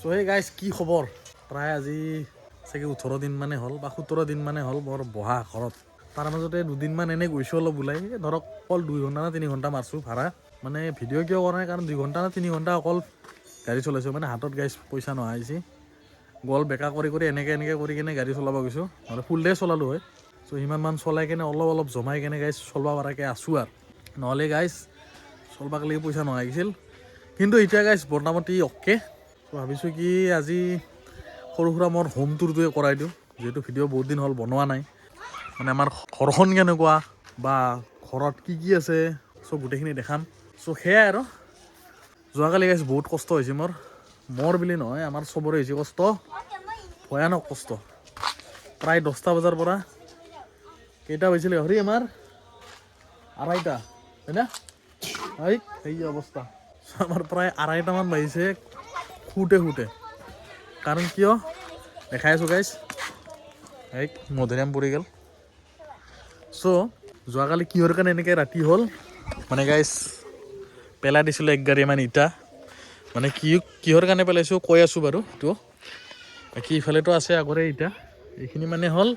so hey guys কি খবৰ প্ৰায় আজি চাগে 18 দিন মানে হ'ল বা 17 দিন মানে হ'ল মোৰ বহা ঘৰত তাৰ মাজতে দুদিনমান এনেই গৈছোঁ অলপ ওলাই ধৰক অকল 2 ঘণ্টা না 3 ঘণ্টা মাৰছোঁ ভাড়া মানে ভিডিঅ' কিয় কৰা নাই কাৰণ 2 ঘণ্টা না 3 ঘণ্টা অকল গাড়ী চলাইছোঁ মানে হাতত গাইজ পইচা নোহোৱা হৈছে গল বেকা কৰি এনেকৈ কৰি কিনে গাড়ী চলাব গৈছোঁ নহ'লে ফুল ডে চলালোঁ হয় চ' সিমানমান চলাই কিনে অলপ জমাই কিনে গাইজ চলাব পৰাকৈ আছোঁ আৰু নহ'লে গাইজ চলবাক লাগি পইচা নোহোৱা গৈছিল কিন্তু এতিয়া গাইজ মোটামুটি অ'কে চ' ভাবিছোঁ কি আজি সৰু সুৰা মোৰ হোম টুৰটোৱে কৰাই দিওঁ যিহেতু ভিডিঅ' বহুত দিন হ'ল বনোৱা নাই মানে আমাৰ ঘৰখন কেনেকুৱা বা ঘৰত কি আছে চ' গোটেইখিনি দেখাম চ' সেয়াই আৰু যোৱাকালি গাইজ বহুত কষ্ট হৈছে মোৰ বুলি নহয় আমাৰ চবৰে হৈছে কষ্ট ভয়ানক কষ্ট প্ৰায় 10টা বজাৰ পৰা কেইটা হৈছিলে হৰি আমাৰ 2:30 হয়নে সেই অৱস্থা আমাৰ প্ৰায় 2:30মান বাজিছে শুতে কাৰণ কিয় দেখাই আছোঁ গাইজ মধুৰিআম পৰি গ'ল চ' যোৱাকালি কিহৰ কাৰণে এনেকৈ ৰাতি হ'ল মানে গাইজ পেলাই দিছিলোঁ 1 গাড়ীমান ইটা মানে কিহৰ কাৰণে পেলাইছোঁ কৈ আছোঁ বাৰু সেইটো বাকী ইফালেতো আছে আগৰে ইটা এইখিনি মানে হ'ল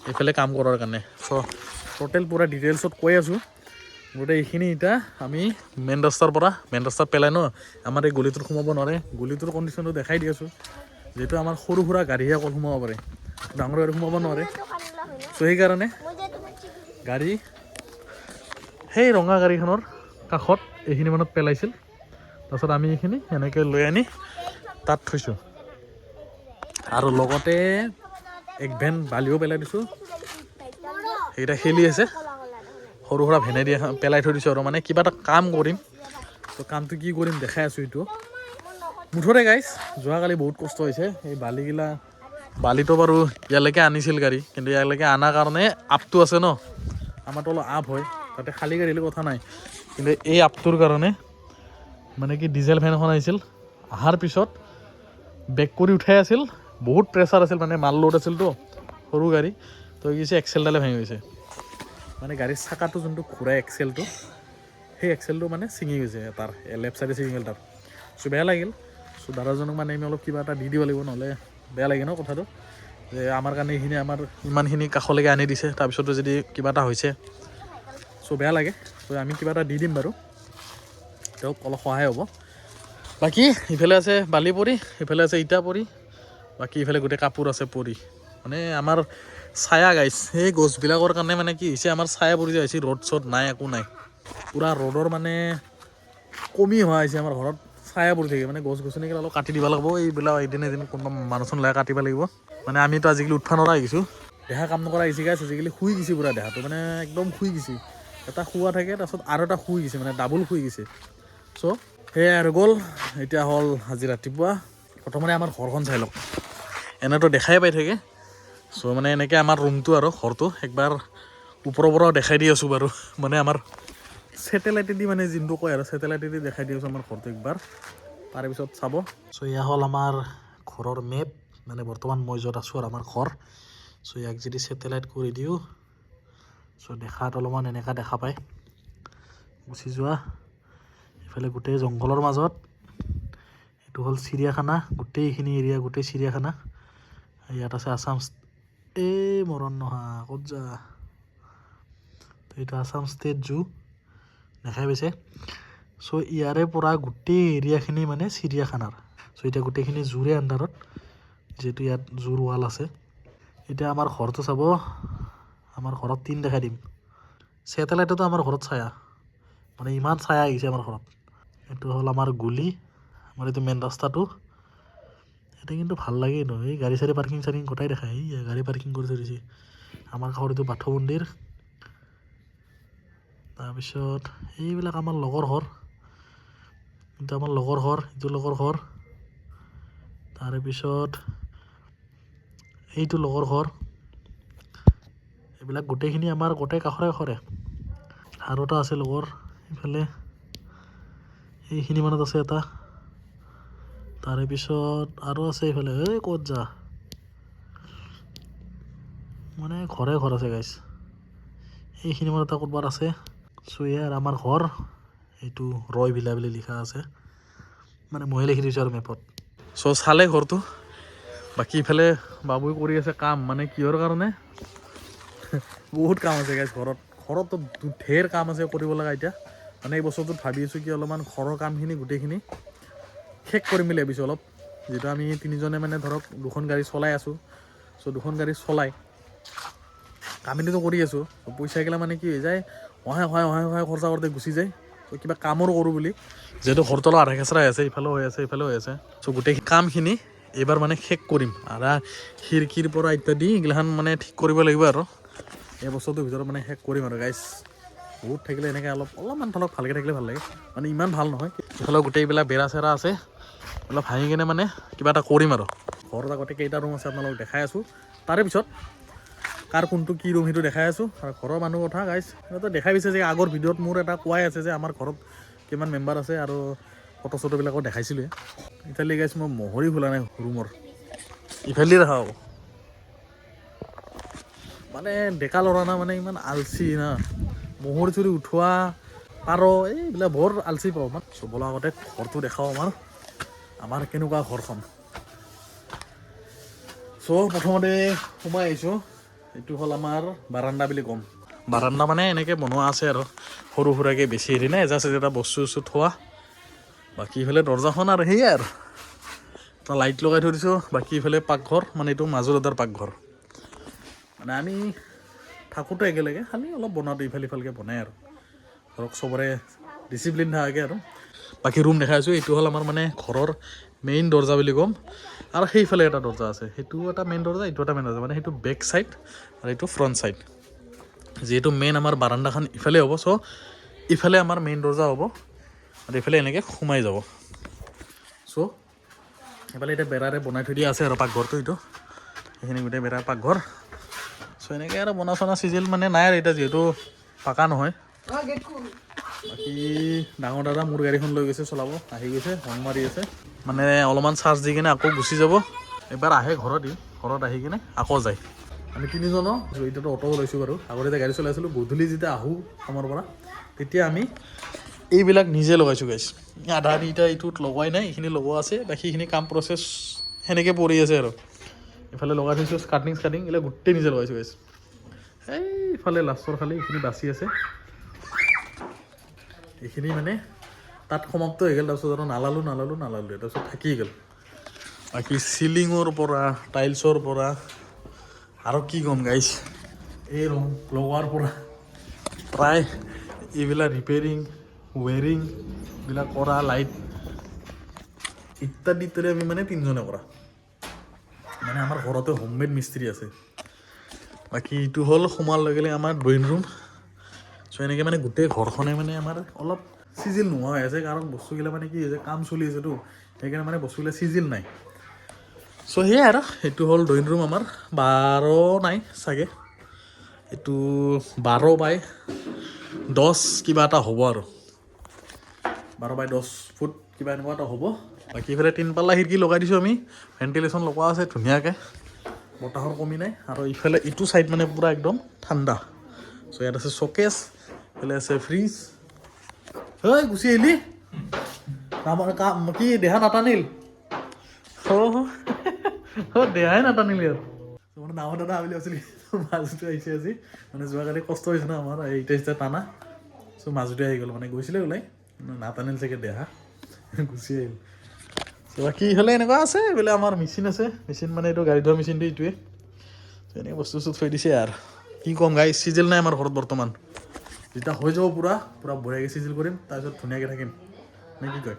এইফালে কাম কৰাৰ কাৰণে চ' টোটেল পূৰা ডিটেইলছত কৈ আছোঁ গোটেই এইখিনি ইটা আমি মেইন ৰাস্তাত পেলাই ন আমাৰ এই গলিটোত সোমাব নোৱাৰে গলিটোৰ কণ্ডিশ্যনটো দেখাই দি আছোঁ যিহেতু আমাৰ সৰু সুৰা গাড়ীহে অকল সোমাব পাৰে ডাঙৰ গাড়ী সোমাব নোৱাৰে চ' সেইকাৰণে গাড়ী সেই ৰঙা গাড়ীখনৰ কাষত এইখিনি মানত পেলাইছিল তাৰপিছত আমি এইখিনি এনেকৈ লৈ আনি তাত থৈছোঁ আৰু লগতে 1 ভেন বালিও পেলাই দিছোঁ সেইকেইটা খেলি আছে সৰু সুৰা ভেনেদি পেলাই থৈ দিছোঁ আৰু মানে কিবা এটা কাম কৰিম তো কামটো কি কৰিম দেখাই আছোঁ এইটো মুঠতে গাইজ যোৱাকালি বহুত কষ্ট হৈছে এই বালিটো বাৰু ইয়ালৈকে আনিছিল গাড়ী কিন্তু ইয়ালৈকে অনাৰ কাৰণে আপটো আছে ন আমাৰতো অলপ আপ হয় তাতে খালী গাড়ী কথা নাই কিন্তু এই আপটোৰ কাৰণে মানে কি ডিজেল ভেন এখন আহিছিল অহাৰ পিছত বেক কৰি উঠাই আছিল বহুত প্ৰেছাৰ আছিল মানে মাল লোড আছিলতো সৰু গাড়ী তো কিছু এক্সেলডালে ভাঙি গৈছে মানে গাড়ীৰ চাকাটো যোনটো ঘূৰাই এক্সেলটো সেই এক্সেলটো মানে ছিঙি গৈছে তাৰ লেফ্ট চাইডে ছিঙি গ'ল তাৰ চ' বেয়া লাগিল চ' দাদাজনক মানে আমি অলপ কিবা এটা দি দিব লাগিব নহ'লে বেয়া লাগে ন কথাটো যে আমাৰ কাৰণে এইখিনি আমাৰ ইমানখিনি কাষলৈকে আনি দিছে তাৰপিছতো যদি কিবা এটা হৈছে চ' বেয়া লাগে চ' আমি কিবা এটা দি দিম বাৰু তেওঁক অলপ সহায় হ'ব বাকী ইফালে আছে বালি পৰি ইফালে আছে ইটা পৰি বাকী ইফালে গোটেই কাপোৰ আছে পৰি মানে আমাৰ ছায়া গাইছ সেই গছবিলাকৰ কাৰণে মানে কি হৈছে আমাৰ ছায়া পৰি যায় হৈছে ৰ'দ চ'দ নাই একো নাই পূৰা ৰ'দৰ মানে কমি হোৱা হৈছে আমাৰ ঘৰত ছায়া পৰি থাকে মানে গছ গছনিবিলাক অলপ কাটি দিব লাগিব এইবিলাক এদিন কোনোবা মানুহ চানুহ লাগে কাটিব লাগিব মানে আমিতো আজিকালি উঠবা নৰা আহিছোঁ দেহা কাম নকৰা আহিছে গাইছ আজিকালি শুই গৈছে পূৰা দেহাটো মানে একদম শুই গৈছে এটা শুৱা থাকে তাৰপিছত আৰু এটা শুই গৈছে মানে ডাবল শুই গৈছে চ' সেয়াই আৰু গ'ল এতিয়া হ'ল আজি ৰাতিপুৱা প্ৰথমতে আমাৰ ঘৰখন চাই লওক এনেতো দেখাই পাই থাকে চ' মানে এনেকৈ আমাৰ ৰুমটো আৰু ঘৰটো একবাৰ ওপৰৰ পৰাও দেখাই দি আছোঁ বাৰু মানে আমাৰ ছেটেলাইটেদি মানে যোনটো কয় আৰু ছেটেলাইটেদি দেখাই দি আছোঁ আমাৰ ঘৰটো একবাৰ তাৰেপিছত চাব চ' এয়া হ'ল আমাৰ ঘৰৰ মেপ মানে বৰ্তমান মই য'ত আছোঁ আৰু আমাৰ ঘৰ চ' ইয়াক যদি ছেটেলাইট কৰি দিওঁ চ' দেখাত অলপমান এনেকুৱা দেখা পায় গুচি যোৱা এইফালে গোটেই জংঘলৰ মাজত এইটো হ'ল চিৰিয়াখানা গোটেইখিনি এৰিয়া গোটেই চিৰিয়াখানা ইয়াত আছে আছাম মৰণ নহা ক'ত যা তো এইটো আছাম ষ্টেট জু দেখাই পাইছে চ' ইয়াৰে পৰা গোটেই এৰিয়াখিনি মানে চিৰিয়াখানাৰ চ' এতিয়া গোটেইখিনি জুৰে আণ্ডাৰত যিহেতু ইয়াত জুৰ ৱাল আছে এতিয়া আমাৰ ঘৰটো চাব আমাৰ ঘৰত 3 দেখাই দিম ছেটেলাইটতো আমাৰ ঘৰত ছায়া মানে ইমান ছায়া আহিছে আমাৰ ঘৰত এইটো হ'ল আমাৰ গুলি আমাৰ এইটো মেইন ৰাস্তাটো এটা কিন্তু ভাল লাগে ন এই গাড়ী চাড়ী পাৰ্কিং গোটাই দেখায় এই গাড়ী পাৰ্কিং কৰি থৈ দিছে আমাৰ ঘৰ এইটো বাথৌ মন্দিৰ তাৰপিছত এইবিলাক আমাৰ লগৰ ঘৰ এইটো আমাৰ লগৰ ঘৰ এইটো লগৰ ঘৰ তাৰেপিছত এইটো লগৰ ঘৰ এইবিলাক গোটেইখিনি আমাৰ গোটেই কাষৰে আৰু এটা আছে লগৰ এইফালে এইখিনি মানত আছে এটা তাৰেপিছত আৰু আছে এইফালে এই ক'ত যা মানে ঘৰে ঘৰ আছে গাইছ এইখিনি মানত এটা ক'ৰবাত আছে চ' ইয়াৰ আমাৰ ঘৰ এইটো ৰয় ভিলা বুলি লিখা আছে মানে ময়ে লিখি দিছোঁ আৰু মেপত চ' চালে ঘৰটো বাকী ইফালে বাবুই কৰি আছে কাম মানে কিহৰ কাৰণে বহুত কাম আছে গাইজ ঘৰততো ঢেৰ কাম আছে কৰিব লগা এতিয়া মানে এই বছৰটোত ভাবি আছোঁ কি অলপমান ঘৰৰ কামখিনি গোটেইখিনি শেষ কৰিম বুলি ভাবিছোঁ অলপ যিটো আমি তিনিজনে মানে ধৰক দুখন গাড়ী চলাই আছোঁ চ' দুখন গাড়ী চলাই কামখিনিতো কৰি আছোঁ পইচাগিলা মানে কি হৈ যায় সহায় খৰচা কৰোঁতে গুচি যায় চ' কিবা কামৰো কৰোঁ বুলি যিহেতু ঘৰতলা আধা খেচৰাই আছে ইফালেও হৈ আছে ইফালেও হৈ আছে চ' গোটেই কামখিনি এইবাৰ মানে শেষ কৰিম আৰু খিৰিকীৰ পৰা ইত্যাদি এইগিলাখান মানে ঠিক কৰিব লাগিব আৰু এই বছৰটোৰ ভিতৰত মানে শেষ কৰিম আৰু গাইজ বহুত থাকিলে এনেকৈ অলপমান ধৰক ভালকৈ থাকিলে ভাল লাগে মানে ইমান ভাল নহয় ইফালে গোটেইবিলাক বেৰা চেৰা আছে অলপ ভাঙি কিনে মানে কিবা এটা কৰিম আৰু ঘৰত আগতে কেইটা ৰুম আছে আপোনালোকক দেখাই আছোঁ তাৰে পিছত কাৰ কোনটো কি ৰুম সেইটো দেখাই আছোঁ আৰু ঘৰৰ মানুহ কথা গাইজ সিহঁতে দেখাই দিছে যে আগৰ ভিডিঅ'ত মোৰ এটা কোৱাই আছে যে আমাৰ ঘৰত কিমান মেম্বাৰ আছে আৰু ফটো চটোবিলাকো দেখাইছিলোঁ ইফালে গাইজ মই মহৰি খোলা নাই ৰুমৰ ইফালে দেখাওঁ মানে ডেকা ল'ৰা না মানে ইমান আলচি না মহৰি চুৰি উঠোৱা পাৰ এইবিলাক বৰ আলচি পাওঁ মানে চবলৈ আগতে ঘৰটো দেখাওঁ আমাৰ কেনেকুৱা ঘৰখন চ' প্ৰথমতে সোমাই আহিছোঁ এইটো হ'ল আমাৰ বাৰাণ্ডা বুলি ক'ম বাৰাণ্ডা মানে এনেকৈ বনোৱা আছে আৰু সৰু সুৰাকৈ বেছি হেৰি নাই জাষ্ট এটা বস্তু চস্তু থোৱা বাকী ইফালে দৰ্জাখন আৰু সেয়াই আৰু এটা লাইট লগাই থৈ দিছোঁ বাকী ইফালে পাকঘৰ মানে এইটো মাজৰ এটাৰ পাকঘৰ মানে আমি থাকোঁতে একেলগে খালি অলপ বনাওঁতে ইফালকৈ বনাই আৰু ধৰক চবৰে ডিচিপ্লিন থাকে আৰু বাকী ৰুম দেখাইছোঁ এইটো হ'ল আমাৰ মানে ঘৰৰ মেইন দৰ্জা বুলি ক'ম আৰু সেইফালে এটা দৰ্জা আছে সেইটো এটা মেইন দৰ্জা এইটো এটা মেইন দৰ্জা মানে সেইটো বেক চাইড আৰু এইটো ফ্ৰণ্ট চাইড যিহেতু মেইন আমাৰ বাৰাণ্ডাখন ইফালে হ'ব চ' ইফালে আমাৰ মেইন দৰ্জা হ'ব আৰু এইফালে এনেকৈ সোমাই যাব চ' এইফালে এতিয়া বেৰাৰে বনাই থৈ দিয়া আছে আৰু পাকঘৰটো এইটো সেইখিনি গোটেই বেৰাৰ পাকঘৰ চ' এনেকৈ আৰু বনা চনা চিজিল মানে নাই আৰু এতিয়া যিহেতু পাকা নহয় বাকী ডাঙৰ দাদা মোৰ গাড়ীখন লৈ গৈছে চলাব আহি গৈছে হৰ্ণ মাৰি আছে মানে অলপমান চাৰ্জ দি কিনে আকৌ গুচি যাব এবাৰ আহে ঘৰত আহি কিনে আকৌ যায় আমি তিনিজন এতিয়াতো অটো লৈছোঁ বাৰু আগতে এতিয়া গাড়ী চলাই আছিলোঁ গধূলি যেতিয়া আহোঁ কামৰ পৰা তেতিয়া আমি এইবিলাক নিজে লগাইছোঁ গাইছ আধা এতিয়া এইটোত লগোৱাই নাই এইখিনি লগোৱা আছে বাকীখিনি কাম প্ৰচেছ সেনেকৈ পৰি আছে আৰু এইফালে লগাই থৈছোঁ স্কাৰ্টিং এইবিলাক গোটেই নিজে লগাইছোঁ গাইছ এইফালে লাষ্টৰ খালি এইখিনি বাচি আছে এইখিনি মানে তাত সমাপ্ত হৈ গ'ল তাৰপিছত আৰু নালালোঁ তাৰপিছত থাকি গ'ল বাকী চিলিঙৰ পৰা টাইলছৰ পৰা আৰু কি ক'ম গাইছ এই ৰুম লগোৱাৰ পৰা প্ৰায় এইবিলাক ৰিপেয়াৰিং ৱেৰিংবিলাক কৰা লাইট ইত্যাদি আমি মানে তিনিজনে কৰা মানে আমাৰ ঘৰতে হোমমেড মিস্ত্ৰী আছে বাকী এইটো হ'ল সোমোৱাৰ লগে লগে আমাৰ ড্ৰয়িং ৰুম চ' এনেকৈ মানে গোটেই ঘৰখনে মানে আমাৰ অলপ চিজিল নোহোৱা হৈ আছে কাৰণ বস্তুবিলাক মানে কি হৈছে কাম চলি আছেতো সেইকাৰণে মানে বস্তুবিলাক চিজিল নাই চ' সেয়াই আৰু এইটো হ'ল ড্ৰয়িং ৰুম আমাৰ 12 নাই চাগে এইটো 12x10 কিবা এটা হ'ব আৰু 12x10 ফুট কিবা এনেকুৱা এটা হ'ব বাকী ইফালে 3 পাল্লা খিৰিকী লগাই দিছোঁ আমি ভেণ্টিলেশ্যন লগোৱা আছে ধুনীয়াকৈ বতাহৰ কমি নাই আৰু ইফালে ইটো ছাইড মানে পূৰা একদম ঠাণ্ডা চ' ইয়াত আছে শ্বকেছ ইফালে আছে ফ্ৰিজ গুচি আহিলি কি দেহা নাটানিল দেহাই নাটানিল ইয়াত মানে ডাঙৰ দাদা আবেলি আছিলোঁ মাজুটো আহিছে আজি মানে যোৱাকালি কষ্ট হৈছে ন আমাৰ এইটা টানা চ' মাজুটো আহি গ'ল মানে গৈছিলে ওলাই নাটানিল চাগে দেহা গুচি আহিল চ' বাকী হ'লে এনেকুৱা আছে বোলে আমাৰ মেচিন আছে মেচিন মানে এইটো গাড়ী ধোৱা মেচিনটো এইটোৱে চ' এনেকৈ বস্তু থৈ দিছে আৰু কি ক'ম গাই চিজিল নাই আমাৰ ঘৰত বৰ্তমান যেতিয়া হৈ যাব পূৰা বঢ়িয়াকৈ চিজিল কৰিম তাৰপিছত ধুনীয়াকৈ থাকিম নে কি কয়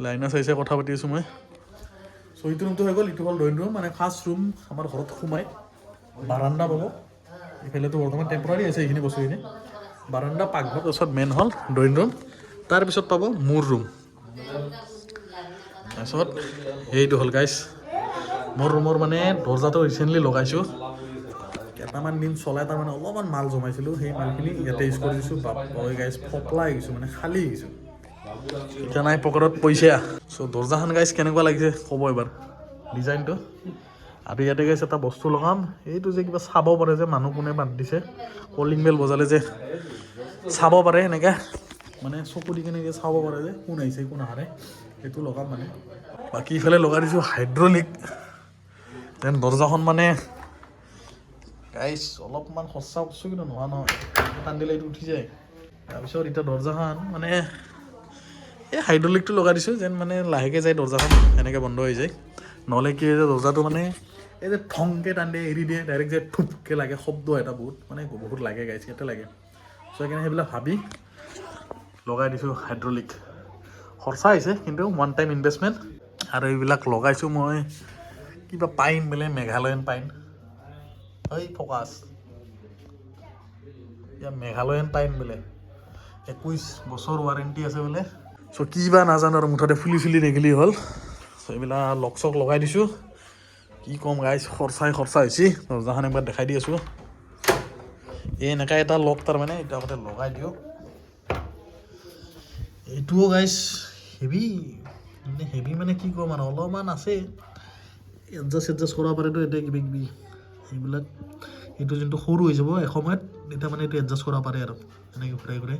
লাইনা চাইছে কথা পাতি আছোঁ মই চ' এইটো ৰুমটো হৈ গ'ল এইটো হ'ল ড্ৰয়িং ৰুম মানে ফাৰ্ষ্ট ৰুম আমাৰ ঘৰত সোমাই বাৰাণ্ডা পাব এইফালেতো বৰ্তমান টেম্পৰাৰী আছে এইখিনি বস্তুখিনি বাৰাণ্ডা পাকঘৰ তাৰপিছত মেইন হ'ল ড্ৰয়িং ৰুম তাৰপিছত পাব মোৰ ৰুম তাৰপিছত এইটো হ'ল গাইছ মোৰ ৰুমৰ মানে দৰ্জাটো ৰিচেণ্টলি লগাইছোঁ কেইটামান দিন চলাই তাৰমানে অলপমান মাল জমাইছিলোঁ সেই মালখিনি ইয়াতে ইউজ কৰি দিছোঁ বাপৰে গাইছ ফপলাই গৈছোঁ মানে খালী গৈছোঁ এতিয়া নাই পকেটত পইচা চ' দৰ্জাখন গাইছ কেনেকুৱা লাগিছে ক'ব এবাৰ ডিজাইনটো আৰু ইয়াতে গাইছ এটা বস্তু লগাম এইটো যে কিবা চাব পাৰে যে মানুহ কোনে বাদ দিছে কলিং বেল বজালে যে চাব পাৰে এনেকৈ মানে চকু দি কেনেকৈ চাব পাৰে যে কোন আহিছে কোন আহাৰে সেইটো লগাম মানে বাকী ইফালে লগাই দিছোঁ হাইড্ৰলিক দেন দৰ্জাখন মানে গাইছ অলপমান খৰচা কৰিছোঁ কিন্তু নোহোৱা নহয় টান দিলে এইটো উঠি যায় তাৰপিছত এতিয়া দৰ্জাখন মানে এই হাইড্ৰলিকটো লগাই দিছোঁ যেন মানে লাহেকৈ যায় দৰ্জাখন এনেকৈ বন্ধ হৈ যায় নহ'লে কি যে দৰ্জাটো মানে এই যে ঠংকৈ টান দিয়ে এৰি দিয়ে ডাইৰেক্ট যে থুপকৈ লাগে শব্দ এটা বহুত লাগে গাইছ ইয়াতে লাগে চ' সেইকাৰণে সেইবিলাক ভাবি লগাই দিছোঁ হাইড্ৰলিক খৰচা হৈছে কিন্তু ওৱান টাইম ইনভেষ্টমেণ্ট আৰু এইবিলাক লগাইছোঁ মই কিবা পাইন বোলে মেঘালয়ন পাইন এই ফ'কাছ এতিয়া মেঘালয়ন পাইন বোলে 21 বছৰ ৱাৰেণ্টি আছে বোলে চ' কি বা নাজানো আৰু মুঠতে ফুলি নেগিলি হ'ল চ' এইবিলাক লক চক লগাই দিছোঁ কি ক'ম গাইছ খৰচা হৈছে দৰ্জাখন একবাৰ দেখাই দি আছোঁ এই এনেকুৱা এটা লক তাৰমানে এতিয়া আগতে লগাই দিয়ক এইটোও গাইছ হেভি মানে কি ক'ম আৰু অলপমান আছে এডজাষ্ট কৰিব পাৰেতো এতিয়া কিবি সেইবিলাক এইটো যোনটো সৰু হৈ যাব এসময়ত এতিয়া মানে এইটো এডজাষ্ট কৰিব পাৰে আৰু এনেকৈ ঘূৰাই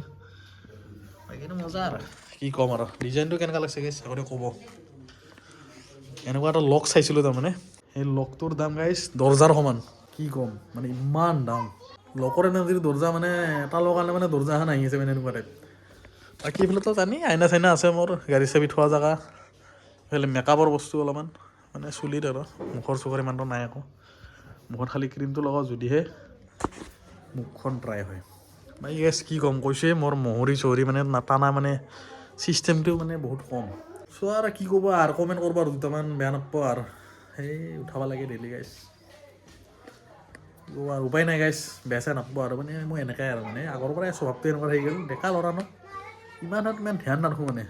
বাকীটো মজা আৰু কি ক'ম আৰু ডিজাইনটো কেনেকুৱা লাগিছে গাইছ আগতে ক'ব এনেকুৱা এটা লক চাইছিলোঁ তাৰমানে সেই লকটোৰ দাম গাইছ দৰ্জাৰ সমান কি ক'ম মানে ইমান দাম লকৰ এনে যদি দৰ্জা মানে এটা লগালে মানে দৰ্জা এখন আহি আছে মানে এনেকুৱা টাইপ বাকী এইফালেতো জানি আইনা চাইনা আছে মোৰ গাড়ী চাবি থোৱা জেগা এইফালে মেকআপৰ বস্তু অলপমান মানে চুলিত আৰু মুখৰ চুখৰ ইমানটো নাই আকৌ মুখত খালি ক্ৰীমটো লগাওঁ যদিহে মুখখন ড্ৰাই হয় বাকী গেছ কি ক'ম কৈছে মোৰ মহৰি চহৰি মানে নাটানা মানে ছিষ্টেমটো মানে বহুত কম চ' আৰু কি ক'ব আৰু কমেণ্ট কৰিব আৰু দুটামান বেয়া নাপাব আৰু সেই উঠাব লাগে ডেইলি গাইছ আৰু উপায় নাই গাইছ বেয়া চেয়া নাপাব আৰু মানে মই এনেকৈ আৰু মানে আগৰ পৰাই স্বভাৱটো এনেকুৱা থাকি গ'ল ডেকা ল'ৰা ন ইমান ধ্যান নাৰাখোঁ মানে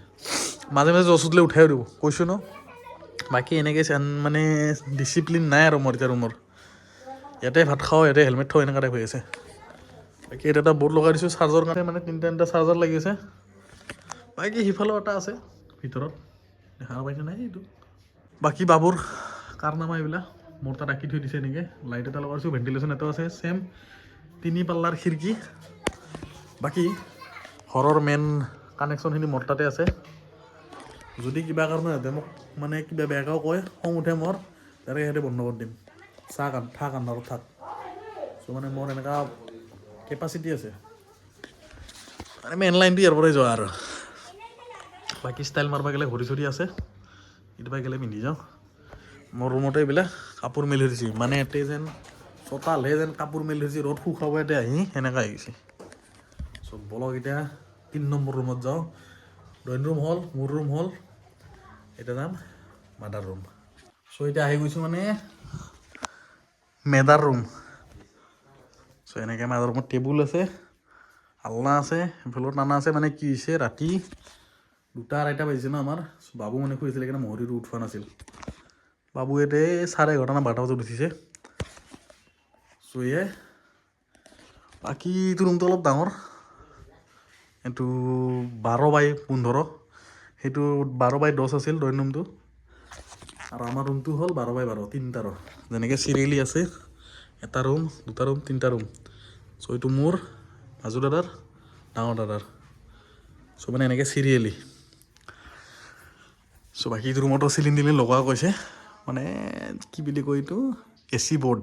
মাজে জচুতলে উঠাই দিব কৈছোঁ ন বাকী এনেকৈ মানে ডিচিপ্লিন নাই আৰু মোৰ এতিয়া ৰুমৰ ইয়াতে ভাত খাওঁ ইয়াতে হেলমেট থওঁ এনেকুৱা টাইপ হৈ আছে বাকী এটা বৰ্ড লগাই দিছোঁ চাৰ্জৰ কাৰণে মানে তিনিটা চাৰ্জাৰ লাগি আছে বাকী সিফালেও এটা আছে ভিতৰত দেখা পাইছে নাই এইটো বাকী বাবুৰ কাৰনামা এইবিলাক মোৰ তাত ৰাখি থৈ দিছে এনেকৈ লাইট এটা লগাইছোঁ ভেণ্টিলেশ্যন এটাও আছে ছেম 3 পাল্লাৰ খিৰিকী বাকী ঘৰৰ মেইন কানেকশ্যনখিনি মোৰ তাতে আছে যদি কিবা কাৰণে সিহঁতে মোক মানে কিবা বেয়াকেও কয় খং উঠে মোৰ তাৰে সিহঁতে বন্ধ কৰি দিম থাক আন্ধাৰত থাক চ' মানে মোৰ এনেকুৱা কেপাচিটি আছে মানে মেইন লাইনটো ইয়াৰ পৰাই যোৱা আৰু বাকী ষ্টাইল মাৰিব গ'লে ঘড়ী চৰি আছে কেতিয়াবা গ'লে পিন্ধি যাওঁ মোৰ ৰুমতে এইবিলাক কাপোৰ মেলি ধৰিছে মানে ইয়াতে যেন চোতালহে যেন কাপোৰ মেলি ধৰিছে ৰ'দ শুকাব ইয়াতে আহি সেনেকুৱা হৈ গৈছে চ' বলক এতিয়া 3 নম্বৰ ৰুমত যাওঁ ড্ৰয়িং ৰুম হ'ল মোৰ ৰুম হ'ল এতিয়া যাম মাদাৰ ৰুম চ' এতিয়া আহি গৈছোঁ মানে মেদাৰ ৰুম চ' এনেকৈ মাদাৰ ৰুমত টেবুল আছে আলনা আছে এইফালেও টানা আছে মানে কি হৈছে ৰাতি 2:30 বাজিছে ন আমাৰ বাবু মানে শুইছিলে সেইকাৰণে মহৰিটো উঠোৱা নাছিল বাবু ইয়াতে 11:30 না 12 বজাত উঠিছে চ' এয়ে বাকী এইটো ৰুমটো অলপ ডাঙৰ এইটো 12x15 সেইটো 12x10 আছিল ড্ৰয়িং ৰুমটো আৰু আমাৰ ৰুমটো হ'ল 12x12 তিনিটা যেনেকৈ চিৰিয়েলি আছে এটা ৰুম দুটা ৰুম তিনিটা ৰুম চ' এইটো মোৰ মাজু দাদাৰ ডাঙৰ দাদাৰ চ' মানে এনেকৈ চিৰিয়েলি চ' বাকী এইটো ৰুমতো চিলিণ্ডাৰ লগোৱা কৈছে মানে কি বুলি কয় এইটো AC বৰ্ড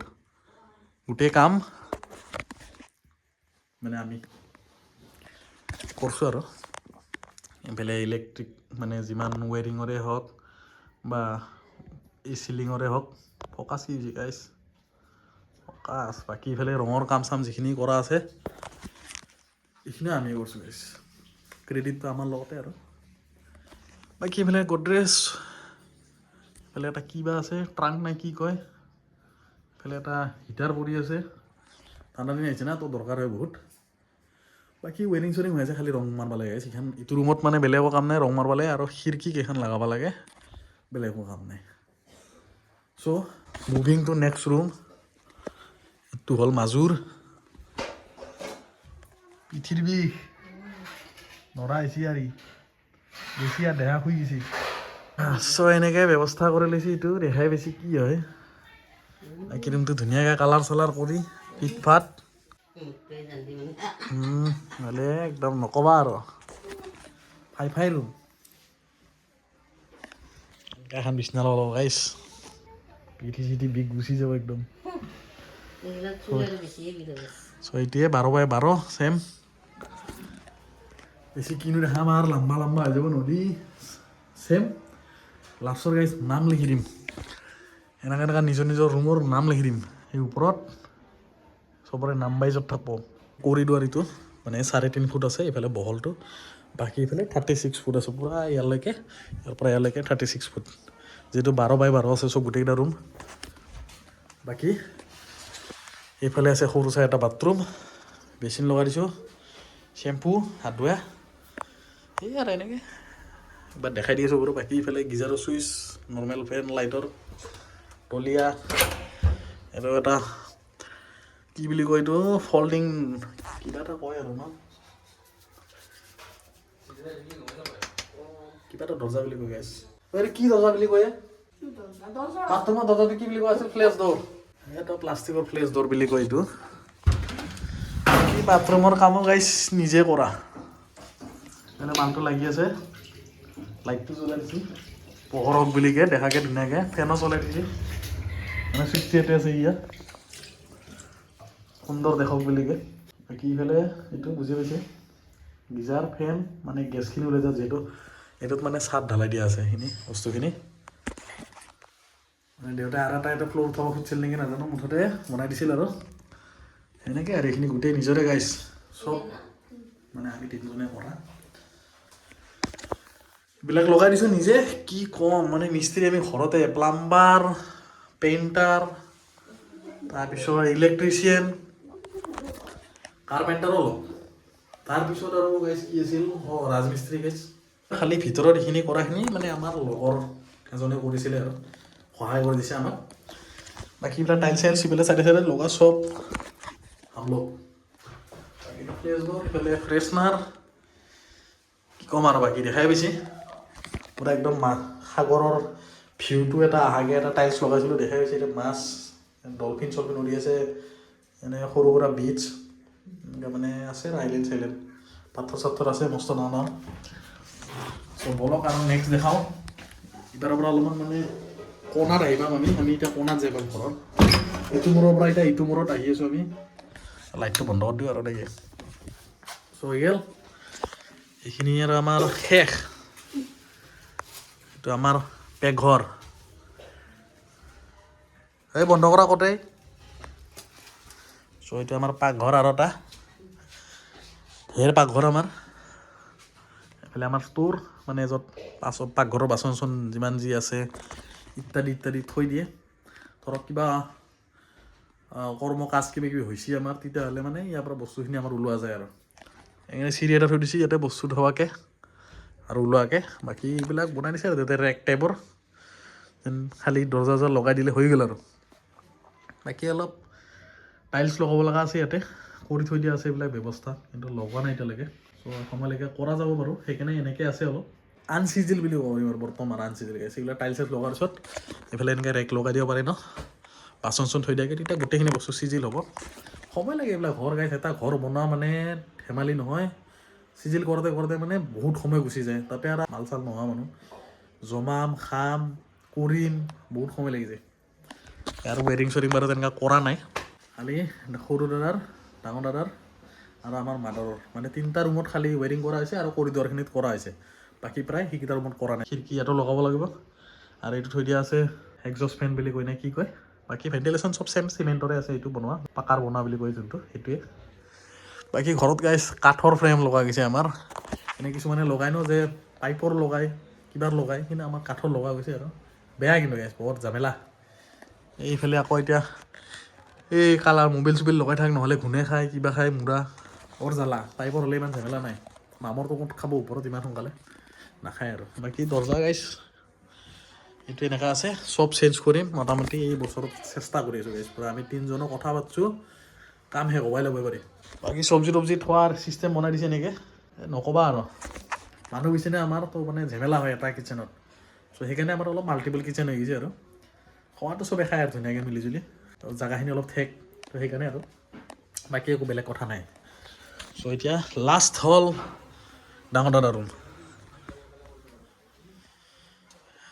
গোটেই কাম মানে আমি কৰিছোঁ আৰু এইফালে ইলেক্ট্ৰিক মানে যিমান ৱেৰিঙৰে হওক বা এই চিলিঙৰে হওক ফ'কাছ কি হৈছে গাইছ ফ'কাছ বাকী ইফালে ৰঙৰ কাম চাম যিখিনি কৰা আছে এইখিনিও আমি কৰিছোঁ গাইছ ক্ৰেডিটটো আমাৰ লগতে আৰু বাকী এইফালে গডৰেজ এইফালে এটা কিবা আছে ট্ৰাংক নাই কি কয় এইফালে এটা হিটাৰ পৰি আছে ঠাণ্ডা দিন আহিছে না তো দৰকাৰ হয় বহুত বাকী ৱেৰিং চৱেৰিং হৈ আছে খালি ৰং মাৰিব লাগে এইখন এইটো ৰুমত মানে বেলেগো কাম নাই ৰং মাৰিব লাগে আৰু খিৰিকী কেইখন লগাব লাগে বেলেগো কাম নাই চ' মুভিং টু নেক্সট ৰুম এইটো হ'ল মাজুৰ পিঠিৰ বিষ নৰা আহিছে আৰু বেছি আৰু দেহা শুই গৈছে চ' এনেকৈ ব্যৱস্থা কৰি লৈছে এইটো ৰেহাই বেছি কি হয় বাকী ৰুমটো ধুনীয়াকৈ কালাৰ চালাৰ কৰি ফিটফাট হ'লে একদম নক'বা আৰু ফাই ৰুম এখন বিছনা লগাব গাইছ পিঠি চিঠি বিষ গুচি যাব একদম চ' এতিয়াই 12x12 চেম বেছি কিনো দেখাম আৰু লম্বা লম্বা হৈ যাব নদী চেম লাষ্টৰ গাইছ নাম লিখি দিম এনেকৈ নিজৰ নিজৰ ৰুমৰ নাম লিখি দিম সেই ওপৰত চবৰে নাম বাইজত থাকব কৰিডৰ এইটো মানে 3.5 ফুট আছে এইফালে বহলটো বাকী এইফালে 36 ফুট আছে পূৰা ইয়ালৈকে ইয়াৰ পৰা ইয়ালৈকে 36 ফুট যেহেতু 12x12 আছে চব গোটেইকেইটা ৰুম বাকী এইফালে আছে সৰু চাই এটা বাথৰুম বেচিন লগাই দিছোঁ শ্বেম্পু হাত ধোৱা এই আৰু এনেকৈ এবাৰ দেখাই দি আছোঁ বাৰু বাকী এইফালে গিজাৰৰ চুইচ নৰ্মেল ফেন লাইটৰ টলীয়া এইটো এটা কি বুলি কয় এইটো ফল্ডিং কিবা এটা কয় আৰু ন কিবা এটা দৰ্জা বুলি কয় গাইছ এইটো কি দৰ্জা বুলি কয় বাথৰুমৰ দৰ্জাটো কি বুলি কোৱা আছিল ফ্লেছ ড'ৰ এটা প্লাষ্টিকৰ ফ্লেছ ড'ৰ বুলি কয় এইটো এই বাথৰুমৰ কামো গাইছ নিজে কৰা মানে মানুহটো লাগি আছে লাইটটো জ্বলাই দিছোঁ পোহৰ হওক বুলিকে দেখাকে ধুনীয়াকৈ ফেনো চলাই দিছে মানে 68 আছে ইয়াত সুন্দৰ দেখক বুলিকে বাকী ইফালে এইটো বুজি পাইছে গিজাৰ ফেন মানে গেছখিনি ওলাই যায় যিহেতু এইটোত মানে ছাদ ঢালাই দিয়া আছে সেইখিনি বস্তুখিনি মানে দেউতাই আৰু এটা ফ্ল'ৰ উঠাব খুজিছিল নেকি নাজানো মুঠতে বনাই দিছিল আৰু সেনেকৈ আৰু এইখিনি গোটেই নিজৰে গাইছ চব মানে আমি তিনিজনে কৰা এইবিলাক লগাই দিছোঁ নিজে কি ক'ম মানে মিস্ত্ৰী আমি ঘৰতে প্লাম্বাৰ পেইণ্টাৰ তাৰপিছত ইলেক্ট্ৰিচিয়ান কাৰ্পেণ্টাৰো লগ তাৰপিছত আৰু গাইছ কি আছিল ৰাজমিস্ত্ৰী গাইছ খালি ভিতৰত এইখিনি কৰাখিনি মানে আমাৰ লগৰ এজনে কৰিছিলে আৰু সহায় কৰি দিছে আমাক বাকী এইবিলাক টাইল চাইল চিপিলে চাইডে চাইডে লগা চব হামলো এইফালে ফ্ৰেছনাৰ কি ক'ম আৰু বাকী দেখাই পাইছে পূৰা একদম সাগৰৰ ভিউটো এটা আহাগে এটা টাইলছ লগাইছিলোঁ দেখাই পাইছে এতিয়া মাছ ডলফিন চলফিন উৰি আছে এনে সৰু সুৰা বিচ এনেকৈ মানে আছে আইলেণ্ড চাইলেণ্ড পাথৰ চাথৰ আছে মস্ত ডাঙৰ চ' বলক আৰু নেক্সট দেখাওঁ ইবাৰৰ পৰা অলপমান মানে কোণাত আহি পাম আমি এতিয়া কোণাত যাই পাম ঘৰত এইটো মূৰৰ পৰা এতিয়া ইটো মূৰত আহি আছোঁ আমি লাইটটো বন্ধ কৰি দিওঁ আৰু দেই চ' হৈ গ'ল এইখিনি আৰু আমাৰ শেষ এইটো আমাৰ পেঘৰ এই বন্ধ কৰা কতেই চ' এইটো আমাৰ পাকঘৰ আৰু এটা ধেৰ পাকঘৰ আমাৰ এইফালে আমাৰ ষ্ট'ৰ মানে য'ত পাকঘৰৰ বাচন চাচন যিমান যি আছে ইত্যাদি ইত্যাদি থৈ দিয়ে ধৰক কিবা কৰ্ম কাজ কিবা কিবি হৈছে আমাৰ তেতিয়াহ'লে মানে ইয়াৰ পৰা বস্তুখিনি আমাৰ ওলোৱা যায় আৰু এনেকৈ চিৰি এটা থৈ দিছে ইয়াতে বস্তু থোৱাকৈ আৰু ওলোৱাকৈ বাকী এইবিলাক বনাই দিছে আৰু তাতে ৰেক টাইপৰ যেন খালি দৰ্জা চৰ্জা লগাই দিলে হৈ গ'ল আৰু বাকী অলপ টাইলছ লগাব লগা আছে ইয়াতে কৰি থৈ দিয়া আছে এইবিলাক ব্যৱস্থা কিন্তু লগোৱা নাই এতিয়ালৈকে চ' সময়লৈকে কৰা যাব বাৰু সেইকাৰণে এনেকৈ আছে অলপ আনচিজিল বুলি ক'ব পাৰিম আৰু বৰ্তমান আনচিজিল গাইছে এইবিলাক টাইলছ লগোৱাৰ পিছত এইফালে এনেকৈ ৰেক লগাই দিব পাৰে ন বাচন চাচন থৈ দিয়াকৈ তেতিয়া গোটেইখিনি বস্তু চিজিল হ'ব সময় লাগে এইবিলাক ঘৰ গাইছে এটা ঘৰ বনোৱা মানে ধেমালি নহয় চিজিল কৰোঁতে কৰোঁতে মানে বহুত সময় গুচি যায় তাতে আৰু মাল চাল নোহোৱা মানুহ জমাম খাম কৰিম বহুত সময় লাগি যায় আৰু ৱেৰিং চৰিং বাৰু তেনেকৈ কৰা নাই খালি সৰু দাদাৰ ডাঙৰ দাদাৰ আৰু আমাৰ মাদাৰৰ মানে 3টা ৰুমত খালি ৱেৰিং কৰা হৈছে আৰু কৰিডৰখিনিত কৰা হৈছে বাকী প্ৰায় সেইকেইটা ৰুমত কৰা নাই খিৰিকী ইয়াতো লগাব লাগিব আৰু এইটো থৈ দিয়া আছে এক্সজষ্ট ফেন বুলি কয় নে কি কয় বাকী ভেণ্টিলেশ্যন চব চেম চিমেণ্টৰে আছে এইটো বনোৱা পাকাৰ বনোৱা বুলি কয় যোনটো সেইটোৱে বাকী ঘৰত গাইছ কাঠৰ ফ্ৰেম লগা গৈছে আমাৰ এনে কিছুমানে লগাই ন যে পাইপৰ লগায় কিবাৰ লগায় কিন্তু আমাৰ কাঠৰ লগা গৈছে আৰু বেয়া কিন্তু গাইছ বহুত ঝামেলা এইফালে আকৌ এতিয়া এই কালাৰ মোবাইল চোবাইল লগাই থাক নহ'লে ঘূনে খায় কিবা খায় মূৰা বৰ জ্বালা পাইপৰ হ'লে ইমান ঝামেলা নাই মামৰটো ক'ত খাব ওপৰত ইমান সোনকালে নাখায় আৰু বাকী দৰ্জা গাইছ এইটো এনেকুৱা আছে চব চেঞ্জ কৰিম মোটামুটি এই বছৰত চেষ্টা কৰি আছোঁ গাইছ পূৰা আমি 3জনে কথা পাতিছোঁ কাম শেষ হ'বই ল'ব পাৰি বাকী চব্জি তব্জি থোৱাৰ চিষ্টেম বনাই দিছে এনেকৈ নক'বা আৰু মানুহ কিচেনে আমাৰ তো মানে ঝেমেলা হয় এটা কিচেনত চ' সেইকাৰণে আমাৰ অলপ মাল্টিপল কিচেন হৈ গৈছে আৰু খোৱাটো চবে খায় আৰু ধুনীয়াকৈ মিলিজুলি জেগাখিনি অলপ ঠেক তো সেইকাৰণে আৰু বাকী একো বেলেগ কথা নাই চ' এতিয়া লাষ্ট হ'ল ডাঙৰ দাদা ৰুম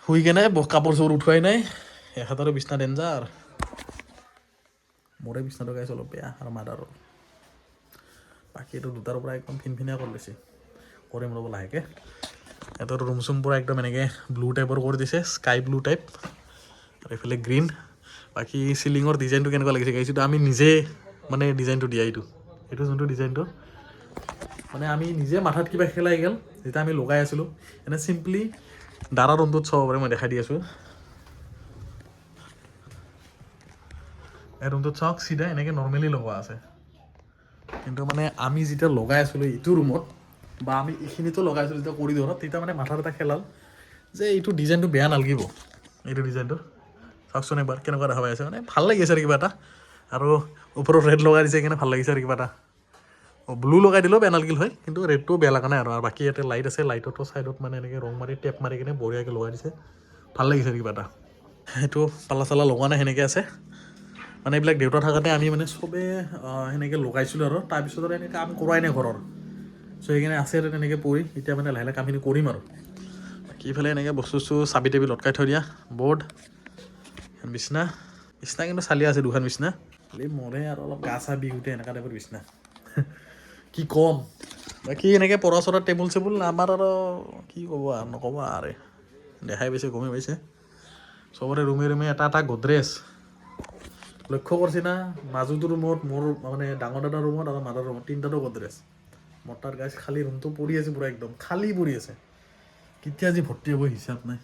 শুই কেনে কাপোৰ চাপোৰ উঠোৱাই নাই এখেতৰো বিচনা ডেঞ্জাৰ মোৰে বিচনাটো গাইছ অলপ বেয়া আৰু মাদাৰৰ বাকী এইটো দুটাৰ পৰা একদম ফিনফিনীয়া কৰি লৈছে কৰিম ৰ'ব লাহেকৈ এটা ৰুম চুম পৰা একদম এনেকৈ ব্লু টাইপৰ কৰি দিছে স্কাই ব্লু টাইপ আৰু এইফালে গ্ৰীণ বাকী চিলিঙৰ ডিজাইনটো কেনেকুৱা লাগিছে গাইছ এইটো আমি নিজে মানে ডিজাইনটো দিয়া এইটো যোনটো ডিজাইনটো মানে আমি নিজে মাথাত কিবা খেলাই গ'ল যেতিয়া আমি লগাই আছিলোঁ এনে চিম্পলি দাৰা ৰুমটোত চাব পাৰে মই দেখাই দি আছোঁ এই ৰুমটোত চাওক চিধা এনেকৈ নৰ্মেলি লগোৱা আছে কিন্তু মানে আমি যেতিয়া লগাই আছিলোঁ এইটো ৰুমত বা আমি এইখিনিতো লগাই আছিলোঁ যেতিয়া কৰিডৰত তেতিয়া মানে মাথাত এটা খেলাল যে এইটো ডিজাইনটো বেয়া নালাগিব এইটো ডিজাইনটো চাওকচোন এবাৰ কেনেকুৱা দেখা পাই আছে মানে ভাল লাগিছে আৰু কিবা এটা আৰু ওপৰত ৰেড লগাই দিছে সেইকাৰণে ভাল লাগিছে আৰু কিবা এটা ব্লু লগাই দিলেও বেয়া নালাগিল হয় কিন্তু ৰেডটোও বেয়া লগা নাই আৰু বাকী ইয়াতে লাইট আছে লাইটতো ছাইডত মানে এনেকৈ ৰং মাৰি টেপ মাৰি কিনে বঢ়িয়াকৈ লগাই দিছে ভাল লাগিছে আৰু কিবা এটা সেইটো পালা চালা লগোৱা নাই সেনেকৈ আছে মানে এইবিলাক দেউতা থাকোঁতে আমি মানে চবেই সেনেকৈ লগাইছিলোঁ আৰু তাৰপিছত আৰু এনেকৈ কাম কৰোৱাই নাই ঘৰৰ চ' সেইকাৰণে আছে আৰু তেনেকৈ পৰি এতিয়া মানে লাহে লাহে কামখিনি কৰিম আৰু বাকী ইফালে এনেকৈ বস্তু চস্তু চাবি টাবি লটকাই থৈ দিয়া বৰ্ড বিচনা কিন্তু চালি আছে দুখন বিচনা খালি মৰে আৰু অলপ গা চা বিষ উঠে এনেকুৱা টাইপৰ বিচনা কি ক'ম বাকী এনেকৈ পঢ়া চৰা টেবুল চেবুল আমাৰ আৰু কি ক'ব আৰু নক'ব আৰু দেখাই পাইছে গমেই পাইছে চবৰে ৰুমে ৰুমে এটা এটা গডৰেজ লক্ষ্য কৰিছে না মাজুটো ৰুমত মোৰ মানে ডাঙৰ দাদাৰ ৰুমত আৰু মাদাৰ ৰুমত তিনিটাতো গডৰেজ মোৰ তাৰ গাছ খালী ৰুমটো পৰি আছে পূৰা একদম খালী পৰি আছে কেতিয়া যি ভৰ্তি হ'ব হিচাপ নাই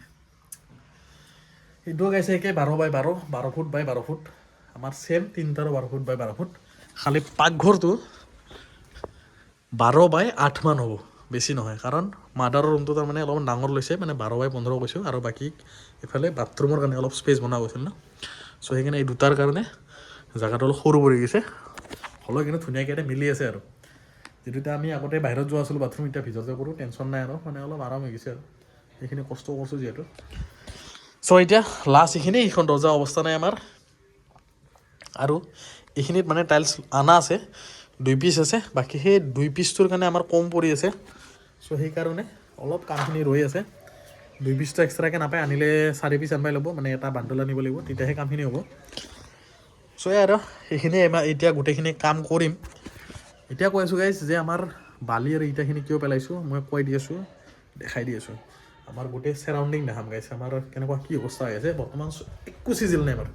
এইটোও গাইছে একে 12 ফুট বাই 12 ফুট আমাৰ ছেম তিনিটাৰো 12 ফুট বাই 12 ফুট খালী পাকঘৰটো 12 বাই 8 মান হ'ব বেছি নহয় কাৰণ মাদাৰৰ ৰুমটো তাৰমানে অলপমান ডাঙৰ লৈছে মানে 12 বাই 15 কৈছোঁ আৰু বাকী এইফালে বাথৰুমৰ কাৰণে অলপ স্পেচ বনোৱা গৈছিল ন চ' সেইকাৰণে এই দুটাৰ কাৰণে জেগাটো অলপ সৰু পৰি গৈছে হ'লেও কিন্তু ধুনীয়াকৈ এটা মিলি আছে আৰু যিটো এতিয়া আমি আগতে বাহিৰত যোৱা আছিলোঁ বাথৰুম এতিয়া ভিতৰতে কৰোঁ টেনশ্যন নাই আৰু মানে অলপ আৰাম হৈ গৈছে আৰু সেইখিনি কষ্ট কৰিছোঁ যিহেতু চ' এতিয়া লাষ্ট এইখন দৰ্জা অৱস্থা নাই আমাৰ আৰু এইখিনিত মানে টাইলছ অনা আছে 2 পিচ আছে বাকী সেই 2 পিচটোৰ কাৰণে আমাৰ কম পৰি আছে চ' সেইকাৰণে অলপ কামখিনি ৰৈ আছে 2 পিচটো এক্সট্ৰাকৈ নাপায় আনিলে 4 পিচ আনিব লাগিব মানে এটা বাণ্ডল আনিব লাগিব তেতিয়াহে কামখিনি হ'ব চ' আৰু সেইখিনি এতিয়া গোটেইখিনি কাম কৰিম এতিয়া কৈ আছোঁ গাইজ যে আমাৰ বালি আৰু ইটাখিনি কিয় পেলাইছোঁ মই কৈ দি আছোঁ দেখাই দি আছোঁ আমাৰ গোটেই চাৰাউণ্ডিং দেখাম গাইছে আমাৰ কেনেকুৱা কি অৱস্থা হৈ আছে বৰ্তমান একো চিজিল নাই আমাৰ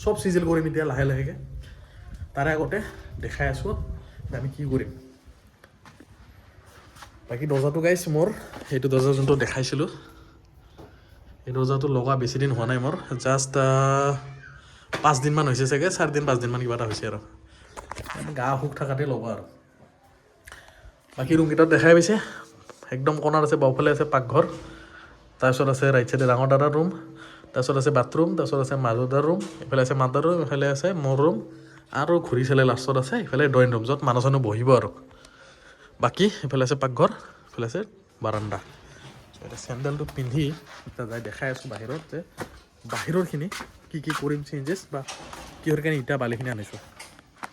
চব চিজিল কৰিম এতিয়া লাহে লাহেকৈ তাৰে আগতে দেখাই আছোঁ আমি কি কৰিম বাকী দৰ্জাটো গাইছ মোৰ সেইটো দৰ্জা যোনটো দেখাইছিলোঁ এই দৰ্জাটো লগা বেছি দিন হোৱা নাই মোৰ জাষ্ট 5 দিনমান হৈছে চাগে 4 দিন 5 দিনমান কিবা এটা হৈছে আৰু গা অসুখ থকাতে লগা আৰু বাকী ৰুমকেইটাত দেখাই পাইছে একদম কণাত আছে বাওঁফালে আছে পাকঘৰ তাৰপিছত আছে ৰাইট চাইডে ডাঙৰ দাদাৰ ৰুম তাৰপিছত আছে বাথৰুম তাৰপিছত আছে মাজুদাৰ ৰুম এইফালে আছে মাদাৰ ৰুম এইফালে আছে মোৰ ৰুম আৰু ঘূৰি চালে লাষ্টত আছে এইফালে ড্ৰয়িং ৰুম য'ত মানুহ চানুহ বহিব আৰু বাকী এইফালে আছে পাকঘৰ এইফালে আছে বাৰাণ্ডা এতিয়া চেণ্ডেলটো পিন্ধি এতিয়া যাই দেখাই আছোঁ বাহিৰত যে বাহিৰৰখিনি কি কৰিম চেঞ্জেছ বা কিহৰ কাৰণে ইটা বালিখিনি আনিছোঁ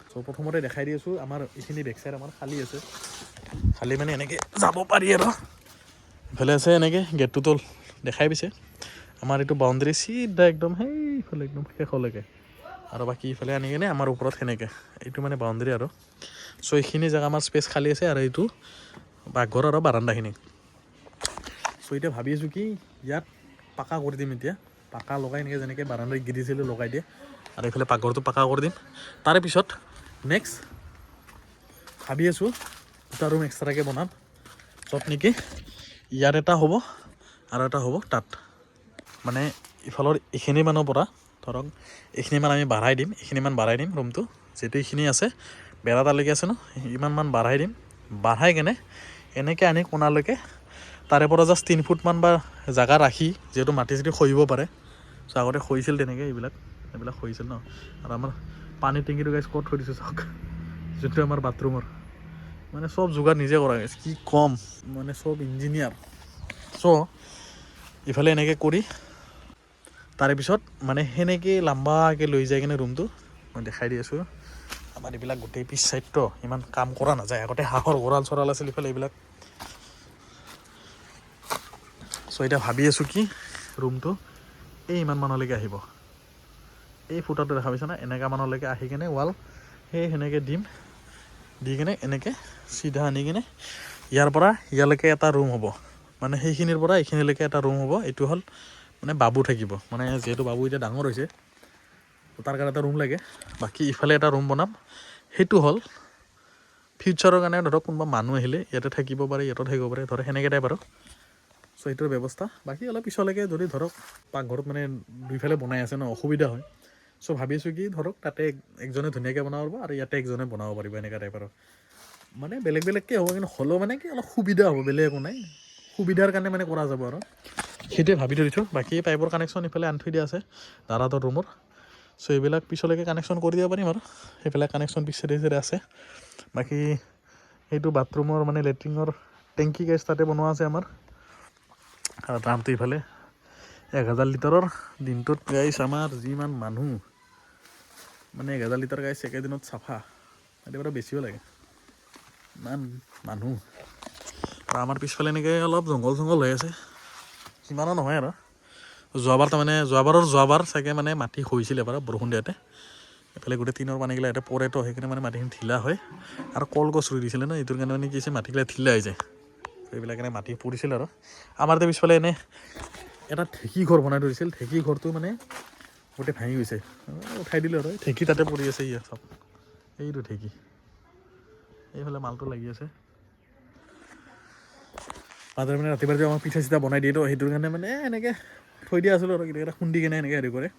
চ' প্ৰথমতে দেখাই দি আছোঁ আমাৰ এইখিনি বেক চাইড আমাৰ খালী আছে খালী মানে এনেকৈ যাব পাৰি আৰু ইফালে আছে এনেকৈ গেটটোতো দেখাই পাইছে আমাৰ এইটো বাউণ্ডেৰী চিধা একদম সেইফালে একদম শেষলৈকে আৰু বাকী ইফালে আনি কিনে আমাৰ ওপৰত সেনেকৈ এইটো মানে বাউণ্ডেৰী আৰু চ' এইখিনি জেগা আমাৰ স্পেচ খালী আছে আৰু এইটো পাকঘৰ আৰু বাৰাণ্ডাখিনি চ' এতিয়া ভাবি আছোঁ কি ইয়াত পাকা কৰি দিম এতিয়া পাকা লগাই এনেকৈ যেনেকৈ বাৰাণ্ডাত গিৰিছিলোঁ লগাই দিয়ে আৰু এইফালে পাকঘৰটো পাকা কৰি দিম তাৰে পিছত নেক্সট ভাবি আছোঁ দুটা ৰুম এক্সট্ৰাকৈ বনাম য'ত নেকি ইয়াত এটা হ'ব আৰু এটা হ'ব তাত মানে ইফালৰ এইখিনি মানৰ পৰা ধৰক এইখিনিমান আমি বাঢ়াই দিম এইখিনিমান বাঢ়াই দিম ৰুমটো যিহেতু এইখিনি আছে বেৰা তালৈকে আছে ন ইমানমান বাঢ়াই দিম বাঢ়াই কেনে এনেকৈ আনি কোণালৈকে তাৰে পৰা জাষ্ট 3 ফুটমান বা জেগা ৰাখি যিহেতু মাটি চাটি খহিব পাৰে চ' আগতে খহিছিল তেনেকৈ এইবিলাক খহিছিল ন আৰু আমাৰ পানীৰ টেংকিটো গাইজ ক'ত থৈ দিছোঁ চাওক যোনটো আমাৰ বাথৰুমৰ মানে চব যোগাৰ নিজে কৰা গৈছে কি ক'ম মানে চব ইঞ্জিনিয়াৰ চ' ইফালে এনেকৈ কৰি তাৰে পিছত মানে সেনেকৈ লাম্বাকৈ লৈ যায় কিনে ৰুমটো মই দেখাই দি আছোঁ আমাৰ এইবিলাক গোটেই পিছ চাইডটো ইমান কাম কৰা নাযায় আগতে হাঁহৰ গঁৰাল চৰাল আছিল ইফালে এইবিলাক চ' এতিয়া ভাবি আছোঁ কি ৰুমটো এই ইমান মানলৈকে আহিব এই ফুটাটো দেখা পাইছা না এনেকুৱা মানলৈকে আহি কেনে ৱাল সেই সেনেকৈ দিম দি কেনে এনেকৈ চিধা আনি কিনে ইয়াৰ পৰা ইয়ালৈকে এটা ৰুম হ'ব মানে সেইখিনিৰ পৰা এইখিনিলৈকে এটা ৰুম হ'ব এইটো হ'ল মানে বাবু থাকিব মানে যিহেতু বাবু এতিয়া ডাঙৰ হৈছে তাৰ কাৰণে এটা ৰুম লাগে বাকী ইফালে এটা ৰুম বনাম সেইটো হ'ল ফিউচাৰৰ কাৰণে ধৰক কোনোবা মানুহ আহিলে ইয়াতে থাকিব পাৰে ইয়াতো থাকিব পাৰে ধৰক সেনেকৈ টাইপ আৰু চ' সেইটোৰ ব্যৱস্থা বাকী অলপ পিছলৈকে যদি ধৰক পাকঘৰত মানে দুইফালে বনাই আছে ন অসুবিধা হয় চ' ভাবিছোঁ কি ধৰক তাতে একজনে ধুনীয়াকৈ বনাব পাৰিব আৰু ইয়াতে একজনে বনাব পাৰিব এনেকুৱা টাইপ আৰু মানে বেলেগ বেলেগকৈ হ'ব কিন্তু হ'লেও মানে কি অলপ সুবিধা হ'ব বেলেগ একো নাই সুবিধাৰ কাৰণে মানে কৰা যাব আৰু সেইটোৱে ভাবি থৈ দিছোঁ বাকী পাইপৰ কানেকশ্যন ইফালে আনি থৈ দিয়া আছে দাদাহঁতৰ ৰুমৰ চ' এইবিলাক পিছলৈকে কানেকশ্যন কৰি দিব পাৰিম আৰু সেইবিলাক কানেকশ্যন পিছে আছে বাকী সেইটো বাথৰুমৰ মানে লেট্ৰিনৰ টেংকি গেছ তাতে বনোৱা আছে আমাৰ আৰু দামটো ইফালে 1000 লিটাৰৰ দিনটোত গাইছ আমাৰ যিমান মানুহ মানে 1000 লিটাৰ গাইছ একেদিনত চাফা একেবাৰে বেছিও লাগে ইমান মানুহ আৰু আমাৰ পিছফালে এনেকৈ অলপ জংঘল চংঘল হৈ আছে সিমানো নহয় আৰু যোৱাবাৰ চাগে মানে মাটি হৈছিলে বাৰু বৰষুণ দিয়াতে এইফালে গোটেই টিনৰ পানীগিলা ইয়াতে পৰেতো সেইকাৰণে মানে মাটিখিনি ঢিলা হয় আৰু কলগছ ৰুই দিছিলে ন এইটোৰ কাৰণে মানে কি হৈছে মাটিগিলা ঢিলা হৈ যায় এইবিলাক এনে মাটি পৰিছিল আৰু আমাৰ এতিয়া পিছফালে এনে এটা ঢেঁকী ঘৰ বনাই থৈ দিছিল ঢেঁকী ঘৰটো মানে গোটেই ভাঙি গৈছে উঠাই দিলোঁ আৰু ঢেঁকী তাতে পৰি আছে ইয়াত চব এইটো ঢেঁকী এইফালে মালটো লাগি আছে মাজে মানে ৰাতিপুৱা আমাৰ পিঠা চিঠা বনাই দিয়ে তো সেইটোৰ কাৰণে মানে এনেকৈ থৈ দিয়া আছিলোঁ আৰু কেতিয়াবা খুন্দি কেনে এনেকৈ হেৰি কৰে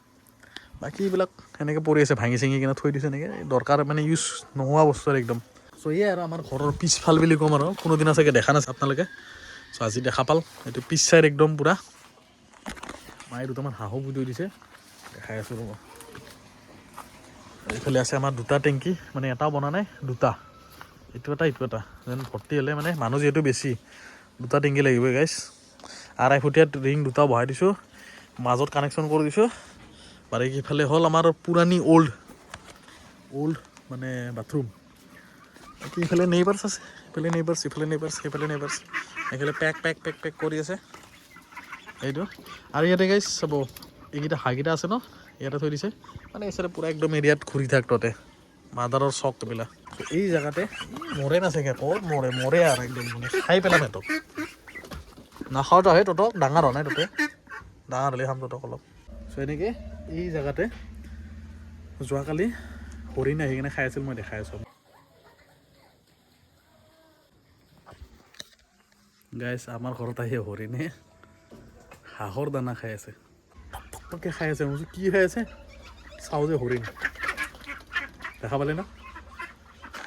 বাকী এইবিলাক এনেকৈ পৰি আছে ভাঙি চিঙি কিনে থৈ দিছে এনেকৈ দৰকাৰ মানে ইউজ নোহোৱা বস্তু আৰু একদম চ' এয়াই আৰু আমাৰ ঘৰৰ পিছফাল বুলি ক'ম আৰু কোনোদিনা চাগে দেখা নাছে আপোনালোকে চ' আজি দেখা পাল এইটো পিছ চাইড একদম পূৰা মায়ে দুটামান হাঁহো বুটৈ দিছে দেখাই আছোঁ ৰ'ব এইফালে আছে আমাৰ দুটা টেংকি মানে এটাও বনা নাই দুটা এইটো এটা যেন ভৰ্তি হ'লে মানে মানুহ যিহেতু বেছি দুটা টেংকি লাগিবই গাইছ 2.5 ফুটীয়া ৰিং দুটাও বহাই দিছোঁ মাজত কানেকশ্যন কৰি দিছোঁ বাকী ইফালে হ'ল আমাৰ পুৰাণি অল্ড মানে বাথৰুম বাকী ইফালে নেইবাৰ্ছ আছে ইফালে নেইবাৰ্ছ সেইফালে নেইবাৰ্ছ এইফালে পেক কৰি আছে এইটো আৰু ইয়াতে গাইছ চাব এইকেইটা হাঁহকেইটা আছে ন ইয়াতে থৈ দিছে মানে এইচাইডে পূৰা একদম এৰিয়াত ঘূৰি থাক ততে মাদাৰৰ চক এইবিলাক এই জেগাতে মৰে নাচাগে ক'ত মৰে আৰু একদম মানে খাই পেলাম সিহঁতক নাখাওঁতো আহে তহঁতক ডাঙৰ হোৱা নাই ততে ডাঙৰ হ'লে খাম তহঁতক অলপ চ' এনেকৈ এই জেগাতে যোৱাকালি হৰিণ আহি কিনে খাই আছিল মই দেখাই আছোঁ গাইছ আমাৰ ঘৰত আহি হৰিণে হাঁহৰ দানা খাই আছে টকটককৈ খাই আছে মই কি খাই আছে চাওঁ যে হৰিণ দেখা পালে ন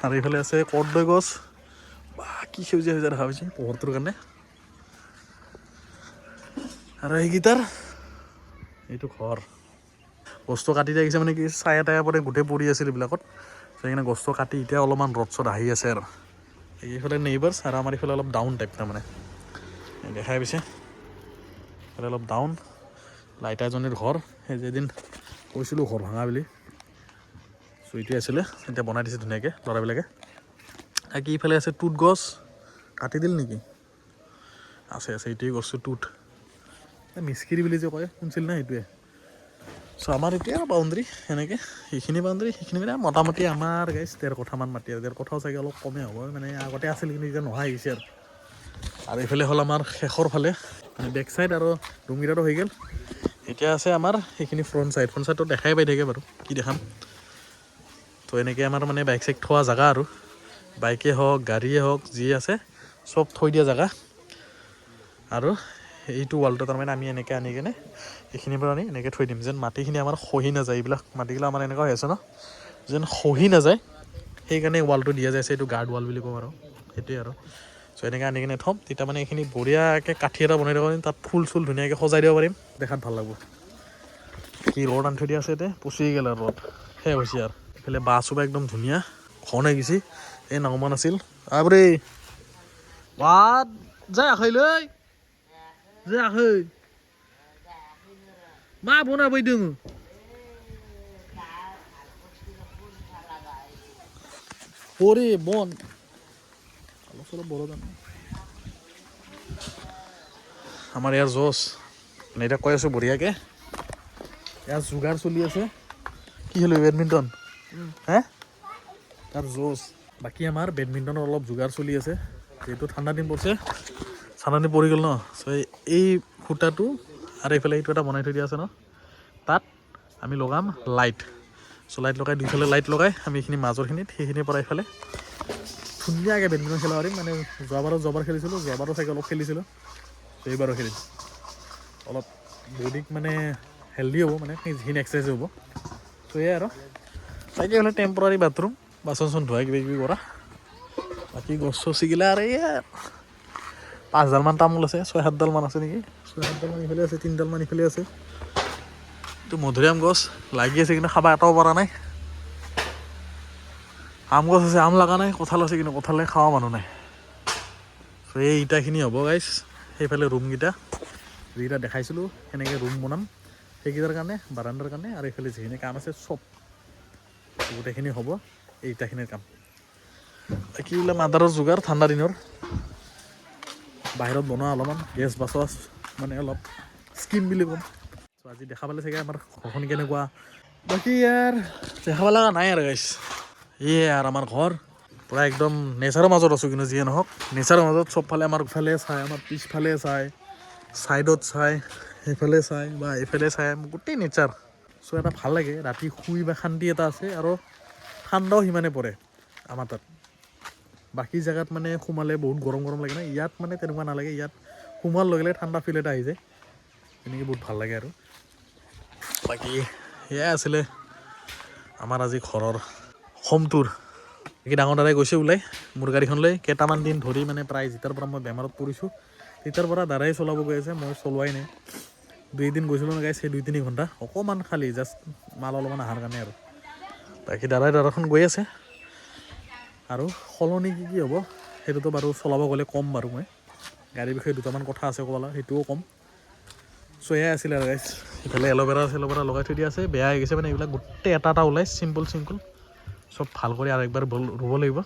আৰু এইফালে আছে কৰ্দৈ গছ বা কি সেউজীয়া দেখা পাইছে পোহৰটোৰ কাৰণে আৰু এইকেইটাৰ এইটো ঘৰ গছটো কাটি দিয়া গৈছে মানে কি ছায়া তায়া পৰে গোটেই পৰি আছিল এইবিলাকত সেইকাৰণে গছটো কাটি এতিয়া অলপমান ৰ'দ চদ আহি আছে আৰু এইফালে নেইবাৰ্ছ আৰু আমাৰ এইফালে অলপ ডাউন টাইপ তাৰমানে দেখাই পাইছে এইফালে অলপ ডাউন লাইটাৰজনীৰ ঘৰ সেই যেদিন কৈছিলোঁ ঘৰ ভাঙা বুলি চ' এইটোৱে আছিলে এতিয়া বনাই দিছে ধুনীয়াকৈ ল'ৰাবিলাকে বাকী ইফালে আছে তুত গছ কাটি দিল নেকি আছে এইটোৱে গছটো তুত মিস্কিৰি বুলি যে কয় শুনিছিল না সেইটোৱে চ' আমাৰ এতিয়া বাউণ্ডেৰী সেনেকৈ সেইখিনি মানে মোটামুটি আমাৰ গাইছ 1.5 কঠামান মাটি আৰু 1.5 কঠাও চাগে অলপ কমেই হ'ব মানে আগতে আছিল কিন্তু এতিয়া নোহোৱা আহিছে আৰু এইফালে হ'ল আমাৰ শেষৰ ফালে মানে বেক চাইড আৰু ৰুমকেইটাতো হৈ গ'ল এতিয়া আছে আমাৰ সেইখিনি ফ্ৰণ্ট চাইডটো দেখাই পাই থাকে বাৰু কি দেখাম তো এনেকৈ আমাৰ মানে বাইক চাইক থোৱা জেগা আৰু বাইকে হওক গাড়ীয়ে হওক যি আছে চব থৈ দিয়া জেগা আৰু এইটো ৱালটো তাৰমানে আমি এনেকৈ আনি কিনে এইখিনিৰ পৰা আনি এনেকৈ থৈ দিম যেন মাটিখিনি আমাৰ খহি নাযায় এইবিলাক মাটিগিলা আমাৰ এনেকুৱা হৈ আছে ন যেন খহি নাযায় সেইকাৰণে ৱালটো দিয়া যাইছে এইটো গাৰ্ড ৱাল বুলি ক'ম আৰু সেইটোৱে আৰু চ' এনেকৈ আনি কিনে থ'ম তেতিয়া মানে এইখিনি বঢ়িয়াকৈ কাঠি এটা বনাই দিব পাৰিম তাত ফুল চুল ধুনীয়াকৈ সজাই দিব পাৰিম দেখাত ভাল লাগিব কি ৰ'দ আনি থৈ দিয়া আছে এতিয়া পচি গ'ল আৰু ৰ'দ শেষ হৈছে আৰু এইফালে বাঁহ চোবা একদম ধুনীয়া ঘন হৈ গৈছে এই নগমান আছিল আবৰি বাদ যায় আখৈ যে আখৈ মা বনা বৈ দিওঁ পরে বন অলপ চলপ বড় দাম আমার ইয়ার জোস এতিয়া কৈ আছোঁ বঢ়িয়াকৈ ইয়াৰ যোগাৰ চলি আছে কি হ'লো বেডমিণ্টন হে তাৰ জোচ বাকী আমাৰ বেডমিণ্টনৰ অলপ যোগাৰ চলি আছে যিহেতু ঠাণ্ডা দিন পৰিছে ঠাণ্ডা দিন পৰি গ'ল ন চ' এই সূতাটো আৰু এইফালে এইটো এটা বনাই থৈ দিয়া আছে ন তাত আমি লগাম লাইট চ' লাইট লগাই দুইফালে লাইট লগাই আমি এইখিনি মাজৰখিনিত সেইখিনিৰ পৰা এইফালে ধুনীয়াকৈ বেডমিণ্টন খেলাব পাৰিম মানে যোৱাবাৰ খেলিছিলোঁ যোৱাবাৰো চাগে অলপ খেলিছিলোঁ চ' এইবাৰো খেলিম অলপ বডিক মানে হেল্ডি হ'ব মানে যিখিনি এক্সাৰচাইজ হ'ব চ' এয়াই আৰু তাকে হ'লে টেম্পৰাৰী বাথৰুম বাচন চাচন ধোৱা কিবা কৰা বাকী গছ চছ ছিগিলে আৰু এয়া 5ডালমান তামোল আছে 6-7ডালমান আছে নেকি 6-7ডালমান ইফালে আছে 3ডালমান ইফালে আছে এইটো মধুৰিআম গছ লাগি আছে কিন্তু খাবা এটাও পৰা নাই আম গছ আছে আম লগা নাই কঁঠাল আছে কিন্তু কঁঠালে খাৱা মানুহ নাই চ' এই ইটাখিনি হ'ব গাইছ সেইফালে ৰুমকেইটা যিকেইটা দেখাইছিলোঁ সেনেকৈ ৰুম বনাম সেইকেইটাৰ কাৰণে বাৰাণ্ডাৰ কাৰণে আৰু এইফালে যিখিনি কাম আছে চব গোটেইখিনি হ'ব এই ইটাখিনিৰ কাম বাকী বোলে মাদাৰৰ যোগাৰ ঠাণ্ডা দিনৰ বাহিৰত বনোৱা অলপমান গেছ বাছ মানে অলপ স্কিম বুলি ক'ম চ' আজি দেখা পালে চাগে আমাৰ ঘৰখন কেনেকুৱা বাকী ইয়াৰ দেখা পালে নাই আৰু গাইছ এই আৰু আমাৰ ঘৰ পূৰা একদম নেচাৰৰ মাজত আছোঁ কিন্তু যিয়ে নহওক নেচাৰৰ মাজত চবফালে আমাৰ ইফালে চাই আমাৰ পিছফালে চাই ছাইডত চাই সেইফালে চাই বা এইফালে চাই গোটেই নেচাৰ চ' এটা ভাল লাগে ৰাতি শুই বা শান্তি এটা আছে আৰু ঠাণ্ডাও সিমানে পৰে আমাৰ তাত বাকী জেগাত মানে সোমালে বহুত গৰম লাগে ন ইয়াত মানে তেনেকুৱা নালাগে ইয়াত সোমোৱাৰ লগে লগে ঠাণ্ডা ফিল এটা আহি যায় তেনেকৈ বহুত ভাল লাগে আৰু বাকী সেয়াই আছিলে আমাৰ আজি ঘৰৰ হোম টুৰ বাকী ডাঙৰ দাদাই গৈছে ওলাই মোৰ গাড়ীখন লৈ কেইটামান দিন ধৰি মানে প্ৰায় যেতিয়াৰ পৰা মই বেমাৰত পৰিছোঁ তেতিয়াৰ পৰা দাদাই চলাব গৈ আছে মই চলোৱাই নাই 2 দিন গৈছিলোঁ ন গাইছে 2-3 ঘণ্টা অকণমান খালি জাষ্ট মাল অলপমান অহাৰ কাৰণে আৰু বাকী দাদাখন গৈ আছে আৰু সলনি কি হ'ব সেইটোতো বাৰু চলাব গ'লে ক'ম বাৰু মই গাড়ীৰ বিষয়ে দুটামান কথা আছে ক'বলৈ সেইটোও ক'ম চ' এয়াই আছিলে আৰু গাইছ ইফালে এল'ভেৰা লগাই থৈ দিয়া আছে বেয়া হৈ গৈছে মানে এইবিলাক গোটেই এটা ওলাই চিম্পল চব ভাল কৰি আৰু একবাৰ ৰুব লাগিব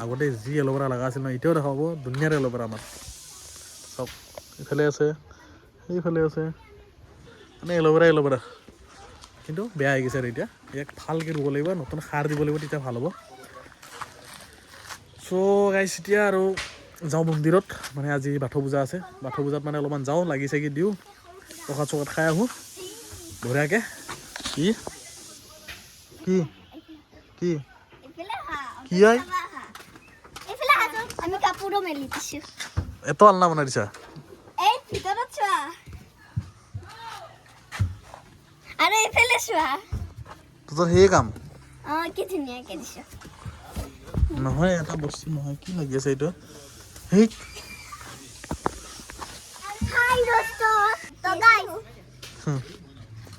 আগতে যি এল'ভেৰা লগা আছিল ন এতিয়াও দেখাব ধুনীয়াৰ এল'ভেৰা আমাৰ চব ইফালে আছে সেইফালে আছে মানে এল'ভেৰা কিন্তু বেয়া হৈ গৈছে আৰু এতিয়া ইয়াক ভালকৈ ৰুব লাগিব নতুন সাৰ দিব লাগিব তেতিয়া ভাল হ'ব চ' গাইছ এতিয়া আৰু যাওঁ মন্দিৰত মানে আজি বাথৌ পূজা আছে বাথৌ পূজাত মানে অলপমান যাওঁ লাগি চাগি দিওঁ প্ৰসাদ চসাদ খাই আহোঁ বঢ়িয়াকৈ কি হয় এত আলনা বনাই দিছা তোৰ সেই কাম নহয় এটা বস্তু নহয় কি লাগি আছে এইটো সেই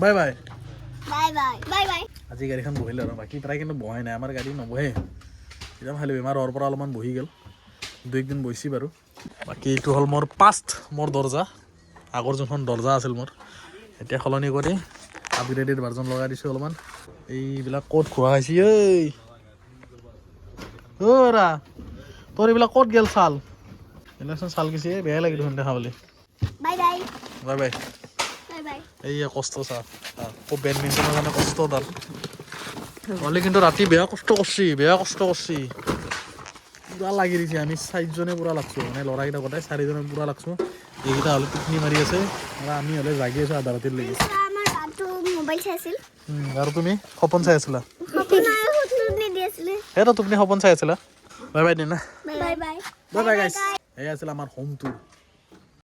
বাই বাই আজি গাড়ীখন বহিলে আৰু বাকী প্ৰায় কিন্তু বহাই নাই আমাৰ গাড়ী নবহে এতিয়া খালি বেমাৰ হোৱাৰ পৰা অলপমান বহি গ'ল 2 দিন বহিছি বাৰু বাকী এইটো হ'ল মোৰ দৰ্জা আগৰ যোনখন দৰ্জা আছিল মোৰ এতিয়া সলনি কৰি আপগ্ৰেডেড ভাৰ্জন লগাই দিছোঁ অলপমান এইবিলাক ক'ত খোৱা খাইছি ৰা তোৰ এইবিলাক ক'ত গেল চাল এইবিলাকচোন চাল গৈছে বেয়া লাগে দেখোন দেখা পালে বাই বাই এইয়া কষ্ট চা বেডমিণ্টনৰ কাৰণে কষ্ট তাত হ'লে কিন্তু ৰাতি বেয়া কষ্ট কৰছি পূৰা লাগি দিছে আমি 4জনে পূৰা লাগছোঁ মানে ল'ৰাকেইটা গোটাই 4জনে পূৰা লাগছোঁ এইকেইটা হ'লে টোপনি মাৰি আছে আৰু আমি হ'লে জাগি আছোঁ আধা ৰাতিৰ লাগি আৰু তুমি সপোন চাই আছিলা সেইটো তুমি সপোন চাই আছিলা বাই বাই দিনা বাই বাই গাইছ এয়া আছিল আমাৰ হোম টুৰ